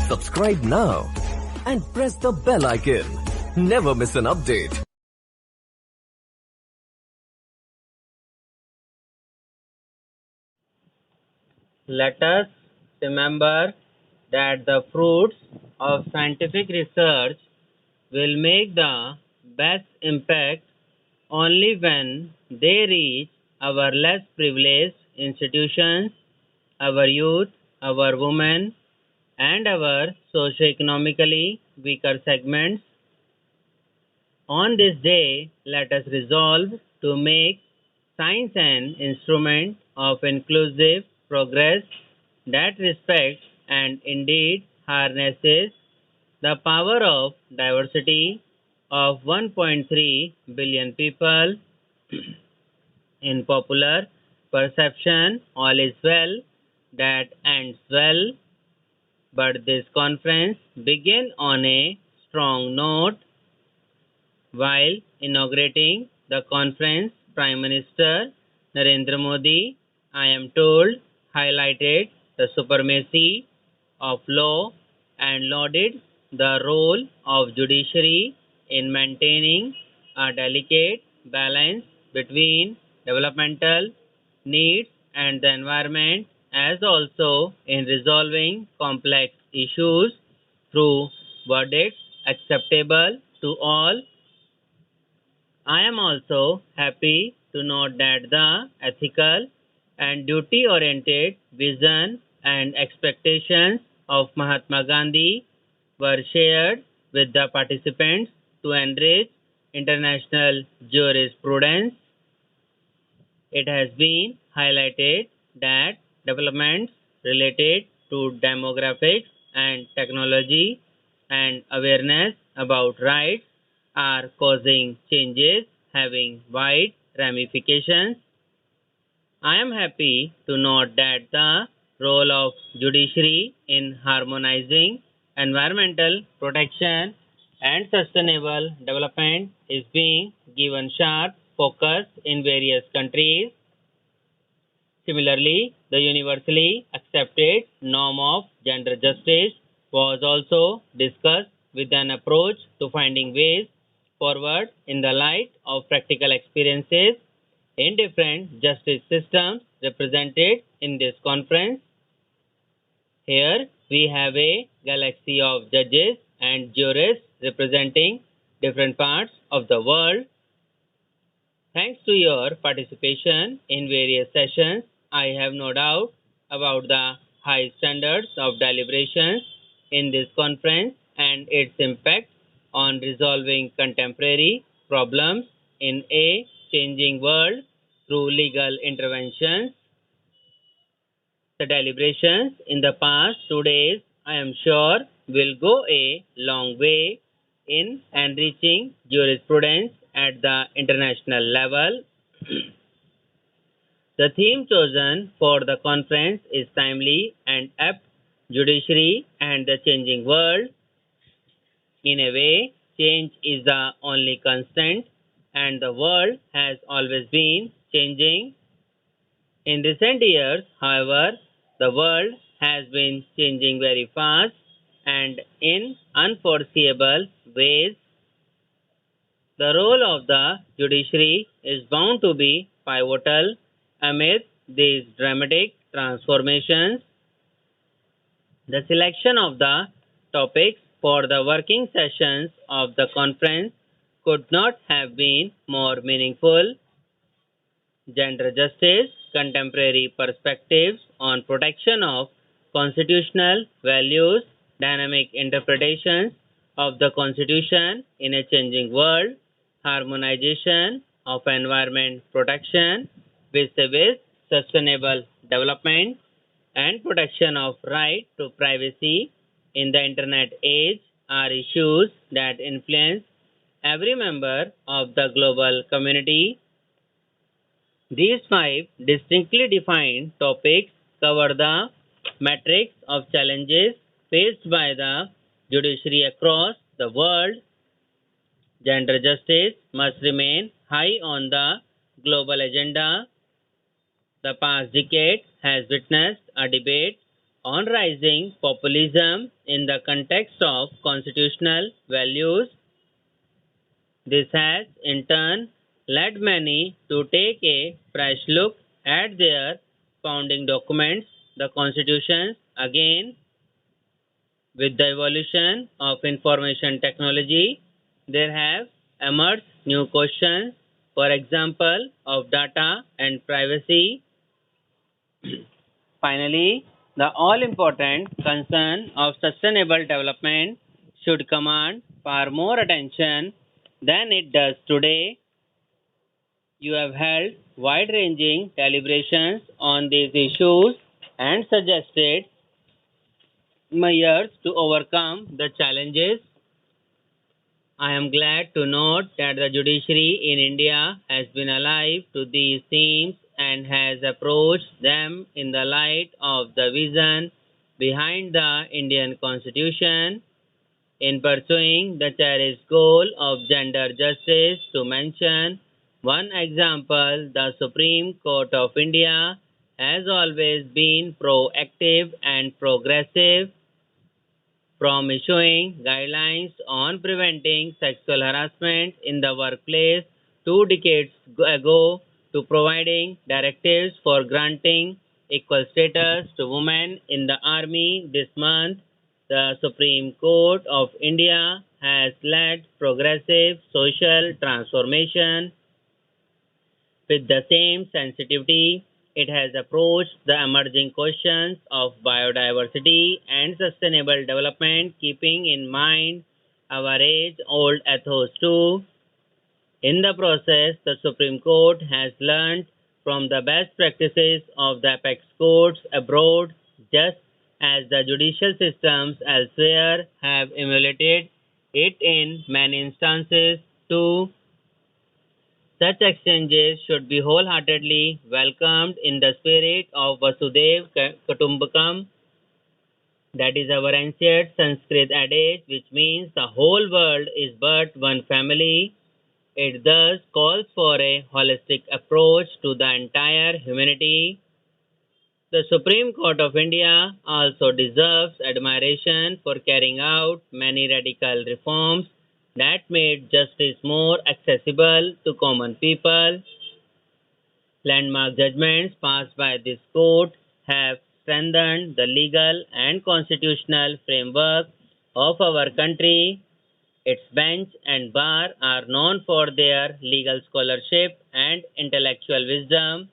Subscribe now and press the bell icon. Never miss an update. Let us remember that the fruits of scientific research will make the best impact only when they reach our less privileged institutions, our youth, our women, and our socio-economically weaker segments. On this day, let us resolve to make science an instrument of inclusive progress that respects and indeed harnesses the power of diversity of 1.3 billion people. In popular perception, all is well that ends well, but this conference began on a strong note. While inaugurating the conference, Prime Minister Narendra Modi, I am told, highlighted the supremacy of law and lauded the role of judiciary in maintaining a delicate balance between developmental needs and the environment, as also in resolving complex issues through verdicts acceptable to all. I am also happy to note that the ethical and duty-oriented vision and expectations of Mahatma Gandhi were shared with the participants to enrich international jurisprudence. It has been highlighted that developments related to demographics and technology and awareness about rights are causing changes having wide ramifications. I am happy to note that the role of judiciary in harmonizing environmental protection and sustainable development is being given sharp focus in various countries. Similarly, the universally accepted norm of gender justice was also discussed with an approach to finding ways forward in the light of practical experiences in different justice systems represented in this conference. Here we have a galaxy of judges and jurists representing different parts of the world. Thanks to your participation in various sessions, I have no doubt about the high standards of deliberations in this conference and its impact on resolving contemporary problems in a changing world through legal interventions. The deliberations in the past 2 days, I am sure, will go a long way in enriching jurisprudence at the international level. The theme chosen for the conference is timely and apt: judiciary and the changing world. In a way, change is the only constant, and the world has always been changing. In recent years, however, the world has been changing very fast and in unforeseeable ways. The role of the judiciary is bound to be pivotal amid these dramatic transformations. The selection of the topics for the working sessions of the conference could not have been more meaningful. Gender justice, contemporary perspectives on protection of constitutional values, dynamic interpretations of the Constitution in a changing world, harmonization of environment protection vis-a-vis sustainable development, and protection of right to privacy in the internet age are issues that influence every member of the global community. These five distinctly defined topics cover the matrix of challenges faced by the judiciary across the world. Gender justice must remain high on the global agenda. The past decade has witnessed a debate on rising populism in the context of constitutional values. This has, in turn, led many to take a fresh look at their founding documents, the constitutions. Again, with the evolution of information technology, there have emerged new questions, for example, of data and privacy. Finally, the all-important concern of sustainable development should command far more attention than it does today. You have held wide-ranging deliberations on these issues and suggested measures to overcome the challenges. I am glad to note that the judiciary in India has been alive to these themes and has approached them in the light of the vision behind the Indian Constitution. In pursuing the cherished goal of gender justice, to mention one example, the Supreme Court of India has always been proactive and progressive, from issuing guidelines on preventing sexual harassment in the workplace 2 decades ago to providing directives for granting equal status to women in the army. This month, the Supreme Court of India has led progressive social transformation. With the same sensitivity, it has approached the emerging questions of biodiversity and sustainable development, keeping in mind our age-old ethos too. In the process, the Supreme Court has learned from the best practices of the apex courts abroad, just as the judicial systems elsewhere have emulated it in many instances too. Such exchanges should be wholeheartedly welcomed in the spirit of Vasudhaiva Kutumbakam, that is our ancient Sanskrit adage, which means the whole world is but one family. It thus calls for a holistic approach to the entire humanity. The Supreme Court of India also deserves admiration for carrying out many radical reforms that made justice more accessible to common people. Landmark judgments passed by this court have strengthened the legal and constitutional framework of our country. Its bench and bar are known for their legal scholarship and intellectual wisdom.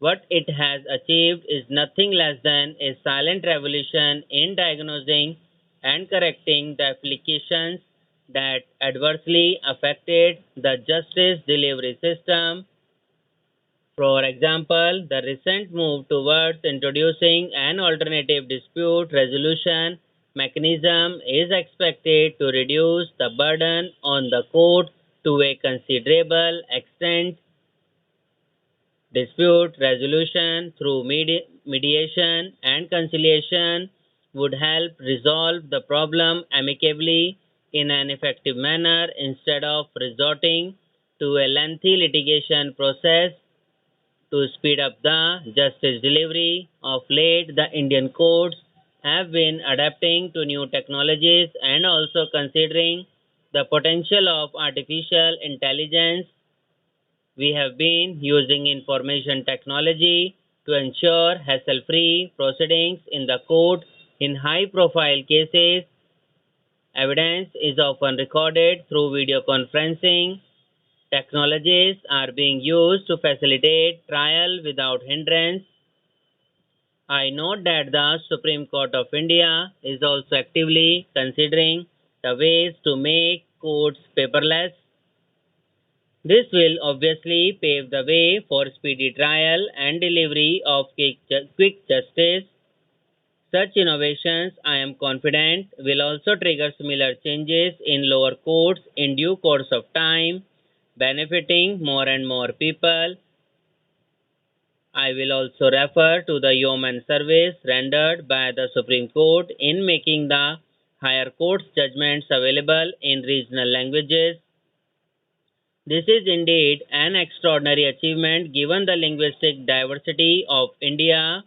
What it has achieved is nothing less than a silent revolution in diagnosing and correcting the applications that adversely affected the justice delivery system. For example, the recent move towards introducing an alternative dispute resolution mechanism is expected to reduce the burden on the court to a considerable extent. Dispute resolution through mediation and conciliation would help resolve the problem amicably in an effective manner instead of resorting to a lengthy litigation process. To speed up the justice delivery, of late the Indian courts have been adapting to new technologies and also considering the potential of artificial intelligence. We have been using information technology to ensure hassle-free proceedings in the court in high-profile cases. Evidence is often recorded through video conferencing. Technologies are being used to facilitate trial without hindrance. I note that the Supreme Court of India is also actively considering the ways to make courts paperless. This will obviously pave the way for speedy trial and delivery of quick justice. Such innovations, I am confident, will also trigger similar changes in lower courts in due course of time, benefiting more and more people. I will also refer to the yeoman service rendered by the Supreme Court in making the higher court's judgments available in regional languages. This is indeed an extraordinary achievement given the linguistic diversity of India.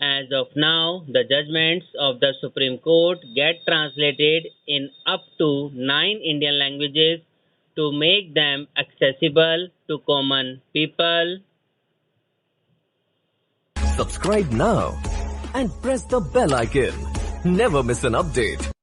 As of now, the judgments of the Supreme Court get translated in up to 9 Indian languages to make them accessible to common people. Subscribe now and press the bell icon. Never miss an update.